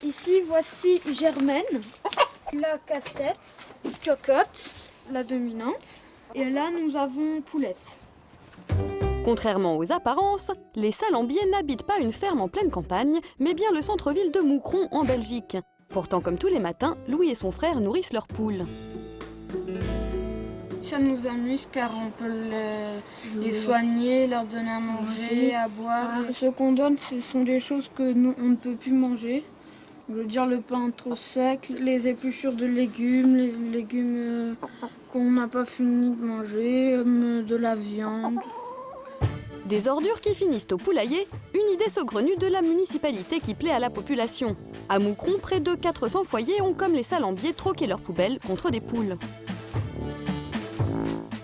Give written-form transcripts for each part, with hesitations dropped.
Ici, voici Germaine, la casse-tête, Cocotte, la dominante. Et là, nous avons Poulette. Contrairement aux apparences, les Salambier n'habitent pas une ferme en pleine campagne, mais bien le centre-ville de Moucron en Belgique. Pourtant, comme tous les matins, Louis et son frère nourrissent leurs poules. Ça nous amuse car on peut les soigner, leur donner à manger, à boire. Ce qu'on donne, ce sont des choses que nous, on ne peut plus manger. Je veux dire le pain trop sec, les épluchures de légumes, les légumes qu'on n'a pas fini de manger, de la viande. Des ordures qui finissent au poulailler, une idée saugrenue de la municipalité qui plaît à la population. À Moucron, près de 400 foyers ont, comme les Salambier, troqué leurs poubelles contre des poules.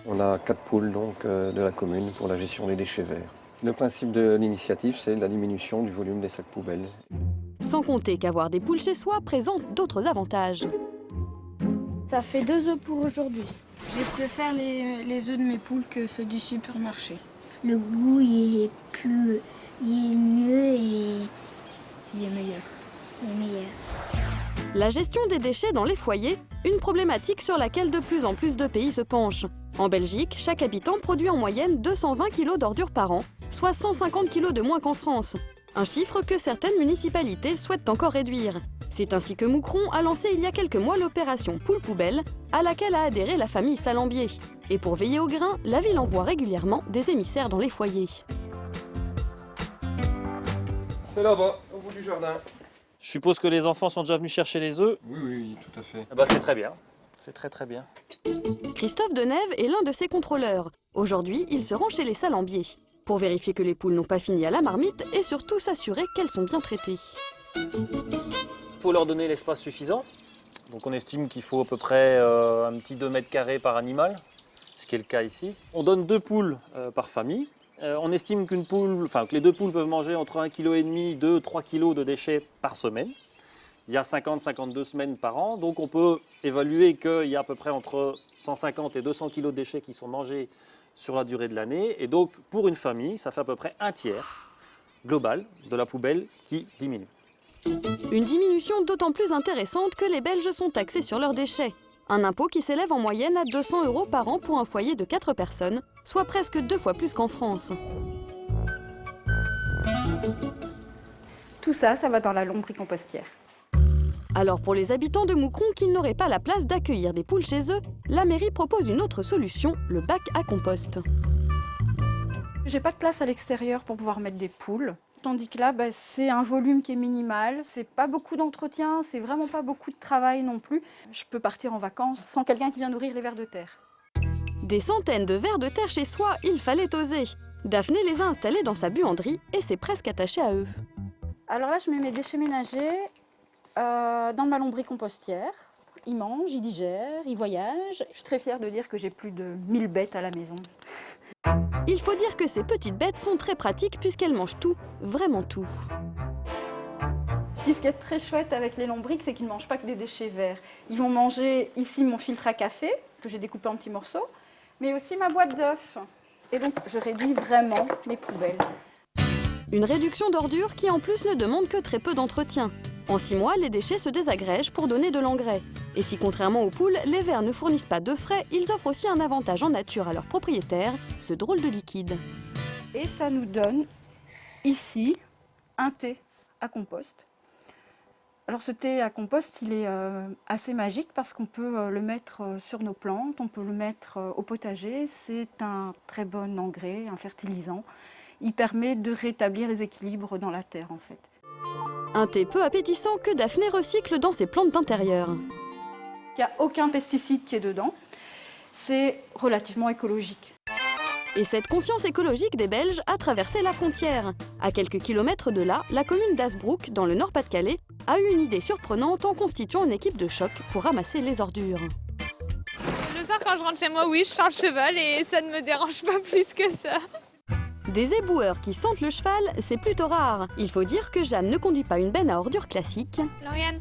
On a 4 poules donc, de la commune pour la gestion des déchets verts. Le principe de l'initiative, c'est la diminution du volume des sacs poubelles. Sans compter qu'avoir des poules chez soi présente d'autres avantages. Ça fait 2 œufs pour aujourd'hui. J'ai préféré les œufs de mes poules que ceux du supermarché. Le goût il est mieux et Il est meilleur. il est meilleur. La gestion des déchets dans les foyers, une problématique sur laquelle de plus en plus de pays se penchent. En Belgique, chaque habitant produit en moyenne 220 kg d'ordures par an, soit 150 kg de moins qu'en France. Un chiffre que certaines municipalités souhaitent encore réduire. C'est ainsi que Moucron a lancé il y a quelques mois l'opération Poule Poubelle, à laquelle a adhéré la famille Salambier. Et pour veiller au grain, la ville envoie régulièrement des émissaires dans les foyers. C'est là-bas, au bout du jardin. Je suppose que les enfants sont déjà venus chercher les œufs. Oui, tout à fait. Ah bah c'est très bien. C'est très bien. Christophe Denève est l'un de ses contrôleurs. Aujourd'hui, il se rend chez les Salambier pour vérifier que les poules n'ont pas fini à la marmite et surtout s'assurer qu'elles sont bien traitées. Il faut leur donner l'espace suffisant. Donc on estime qu'il faut à peu près un petit 2 mètres carrés par animal, ce qui est le cas ici. On donne 2 poules par famille. On estime que les 2 poules peuvent manger entre 1,5 kg, 2-3 kg de déchets par semaine. Il y a 50-52 semaines par an, donc on peut évaluer qu'il y a à peu près entre 150 et 200 kg de déchets qui sont mangés sur la durée de l'année. Et donc pour une famille, ça fait à peu près un tiers global de la poubelle qui diminue. Une diminution d'autant plus intéressante que les Belges sont taxés sur leurs déchets. Un impôt qui s'élève en moyenne à 200 € par an pour un foyer de 4 personnes, soit presque 2 fois plus qu'en France. Tout ça, ça va dans la lombricompostière. Alors pour les habitants de Moucron qui n'auraient pas la place d'accueillir des poules chez eux, la mairie propose une autre solution, le bac à compost. J'ai pas de place à l'extérieur pour pouvoir mettre des poules. Tandis que là, c'est un volume qui est minimal, c'est pas beaucoup d'entretien, c'est vraiment pas beaucoup de travail non plus. Je peux partir en vacances sans quelqu'un qui vient nourrir les vers de terre. Des centaines de vers de terre chez soi, il fallait oser. Daphné les a installés dans sa buanderie et s'est presque attachée à eux. Alors là, je mets mes déchets ménagers dans ma lombricompostière. Ils mangent, ils digèrent, ils voyagent. Je suis très fière de dire que j'ai plus de 1000 bêtes à la maison. Il faut dire que ces petites bêtes sont très pratiques puisqu'elles mangent tout, vraiment tout. Ce qui est très chouette avec les lombrics, c'est qu'ils ne mangent pas que des déchets verts. Ils vont manger ici mon filtre à café, que j'ai découpé en petits morceaux, mais aussi ma boîte d'œufs. Et donc, je réduis vraiment mes poubelles. Une réduction d'ordures qui en plus ne demande que très peu d'entretien. En 6 mois, les déchets se désagrègent pour donner de l'engrais. Et si contrairement aux poules, les vers ne fournissent pas d'œufs frais, ils offrent aussi un avantage en nature à leurs propriétaires, ce drôle de liquide. Et ça nous donne ici un thé à compost. Alors ce thé à compost, il est assez magique parce qu'on peut le mettre sur nos plantes, on peut le mettre au potager. C'est un très bon engrais, un fertilisant. Il permet de rétablir les équilibres dans la terre en fait. Un thé peu appétissant que Daphné recycle dans ses plantes d'intérieur. Il n'y a aucun pesticide qui est dedans. C'est relativement écologique. Et cette conscience écologique des Belges a traversé la frontière. À quelques kilomètres de là, la commune d'Hazebrouck, dans le Nord-Pas-de-Calais, a eu une idée surprenante en constituant une équipe de choc pour ramasser les ordures. Le soir, quand je rentre chez moi, oui, je change le cheval et ça ne me dérange pas plus que ça. Des éboueurs qui sentent le cheval, c'est plutôt rare. Il faut dire que Jeanne ne conduit pas une benne à ordures classique, Lauriane,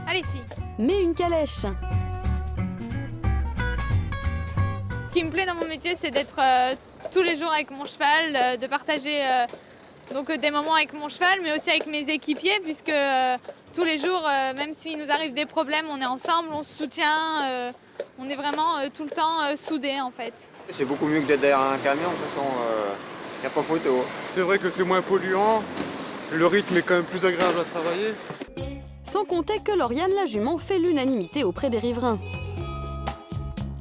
allez fille. mais une calèche. Ce qui me plaît dans mon métier, c'est d'être tous les jours avec mon cheval, de partager Donc des moments avec mon cheval, mais aussi avec mes équipiers, puisque tous les jours, même s'il nous arrive des problèmes, on est ensemble, on se soutient, on est vraiment tout le temps soudés en fait. C'est beaucoup mieux que d'être derrière un camion, de toute façon, il n'y a pas photo. C'est vrai que c'est moins polluant, le rythme est quand même plus agréable à travailler. Sans compter que Lauriane la jument fait l'unanimité auprès des riverains.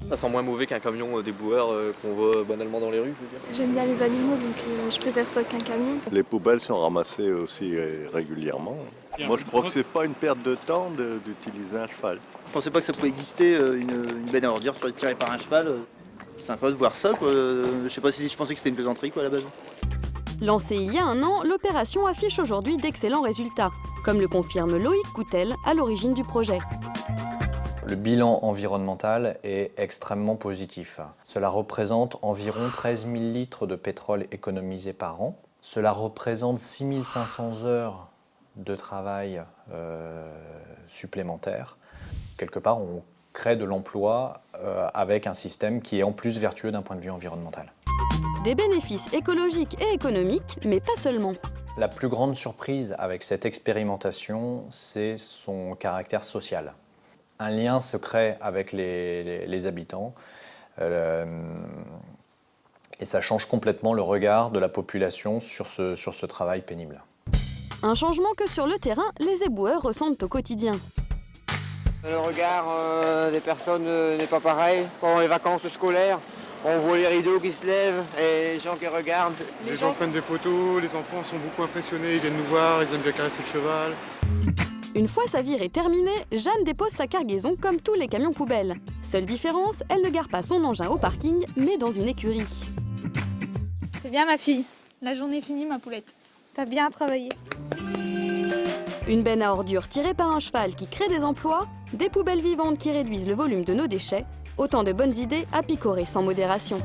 Ça sent moins mauvais qu'un camion déboueur qu'on voit banalement dans les rues, je veux dire. J'aime bien les animaux, donc je préfère ça qu'un camion. Les poubelles sont ramassées aussi régulièrement. Moi, je crois que c'est pas une perte de temps d'utiliser un cheval. Je pensais pas que ça pouvait exister, une benne à ordures tirée par un cheval. C'est sympa de voir ça, quoi. Je pensais que c'était une plaisanterie, quoi, à la base. Lancée il y a un an, l'opération affiche aujourd'hui d'excellents résultats, comme le confirme Loïc Coutel, à l'origine du projet. Le bilan environnemental est extrêmement positif. Cela représente environ 13 000 litres de pétrole économisés par an. Cela représente 6 500 heures de travail supplémentaires. Quelque part, on crée de l'emploi avec un système qui est en plus vertueux d'un point de vue environnemental. Des bénéfices écologiques et économiques, mais pas seulement. La plus grande surprise avec cette expérimentation, c'est son caractère social. Un lien se crée avec les habitants et ça change complètement le regard de la population sur ce travail pénible. Un changement que sur le terrain, les éboueurs ressentent au quotidien. Le regard des personnes n'est pas pareil. Pendant les vacances scolaires, on voit les rideaux qui se lèvent et les gens qui regardent. Les gens prennent des photos, les enfants sont beaucoup impressionnés, ils viennent nous voir, ils aiment bien caresser le cheval. Une fois sa virée terminée, Jeanne dépose sa cargaison comme tous les camions poubelles. Seule différence, elle ne gare pas son engin au parking, mais dans une écurie. C'est bien ma fille, la journée est finie ma poulette. T'as bien travaillé. Une benne à ordures tirée par un cheval qui crée des emplois, des poubelles vivantes qui réduisent le volume de nos déchets, autant de bonnes idées à picorer sans modération.